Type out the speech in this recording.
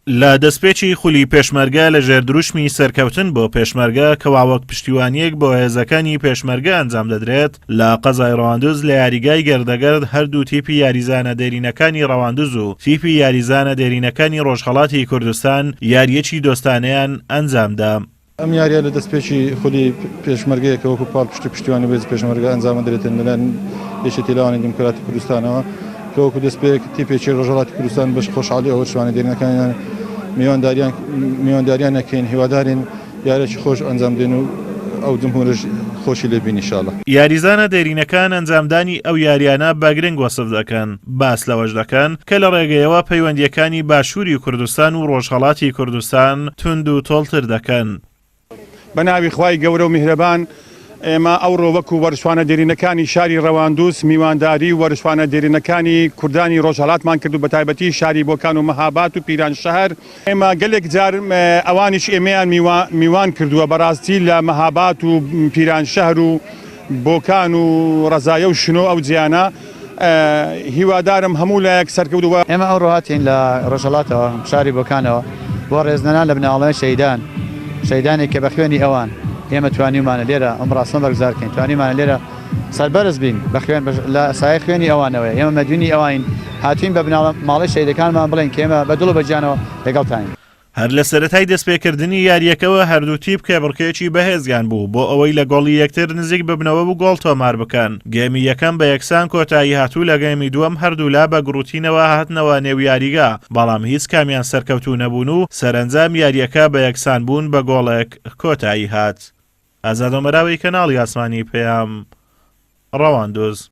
لە دەستپێکی خولی پێشمەرگە لە ژێردروشمی سەرکەوتن بۆ پێشمەرگە کەواوەک پشتیوانیەک بۆ هێزەکانی پێشمەرگە ئەنجام دەدرێت لە قەزای ڕەواندوز لە یاریگای گەردەگەرد هەردوو تیپی یاریزانە دێرینەکانی ڕەواندوز و تیپی یاریزانە دێرینەکانی ڕۆژهەڵاتی کوردستان یاریەکی دۆستانەیان ئەنجامدا. ئەم یاریە لە دەستپێکی خولی پێشمەرگەیەکە وەکو پاڵ پشتیوانی بێز پێشمەرگە ئەنجام دەدرێتن لەلایەن یەکێتی لاوانی دیموکراتی کوردستانەوە کە وەکو دەستپێک تیپێکی ڕۆژهەڵاتی کوردستان بەش خۆشحاڵی ئەوە شوانە دێرینەکانیان میوانداریان نەکەین هیوادارین یارێکی خۆش ئەنجام دێن و ئەو جمهورش خۆشی لێ بین ئینشاڵڵا. یاریزانە دێرینەکان ئەنجامدانی ئەو یاریانە بە گرنگ وەسف دەکەن، باس لەوەش دەکەن کە لە ڕێگەیەوە پەیوەندیەکانی باشووری کوردستان و ڕۆژهەڵاتی کوردستان تند و تۆڵتر دەکەن. بە ناوی خوای گەورە و میهرەبان ئێمە ئەوڕۆ وەکو وەرشوانە دێرینەکانی شاری ڕەواندوس میوانداری و وەرشوانە دێرینەکانی کوردانی ڕۆژهەڵاتمان کرد و بە تایبەتی شاری بۆکان و مەهاباد و پیرانشەهر ئێمە گەلێک جار ئەوانیش ئێمەیان میوان کردووە بەڕاستی لە مەهاباد و پیرانشەهر و بۆکان و ڕەزایە و شنۆ ئەو جیانە هیوادارم هەموو لایەک سەرکەوتووە. ئێمە ئەوڕۆ هاتین لە ڕۆژهەڵاتەوە شاری بۆکانەوە بۆ ڕێزنەنان لە بناڵەوەی شەیدانێک کە بە خوێنی ئەوان ئێمە توانیمانە لێرە ئەم ڕاستە بەرگزارکەین توانیمانە لێرە سەربەرز بین بە خوێن لە سایە خوێنی ئەوانەوەی ئێمە مەدیونی ئەوین هاتوین بە ماڵی شەیدەکانمان بڵێن کە ئێمە بە دڵ و بەجانەوە لەگەڵتانین. هەر لە سەرەتای دەستپێکردنی یاریەکەوە هەردوو تیپ کێبڕکەیەکی بەهێزگان بوو بۆ ئەوەی لە گۆڵی یەکتر نزیک ببنەوە و گۆڵ تۆمار بکەن. گێمی یەکەم بە یەکسان کۆتایی هاتوو لە گەیمی دووەم هەردوولا بە گروتینەوە هاتنەوە نێو یاریگا بەڵام هیچ کامیان سەرکەوتوو نەبوون و سەرنجام یاریەکە بە یەکسان بوون بە گۆڵێک کۆتایی هات. ئازاد ئۆمەراوی کەناڵی ئاسمانی پێام ڕەواندوز.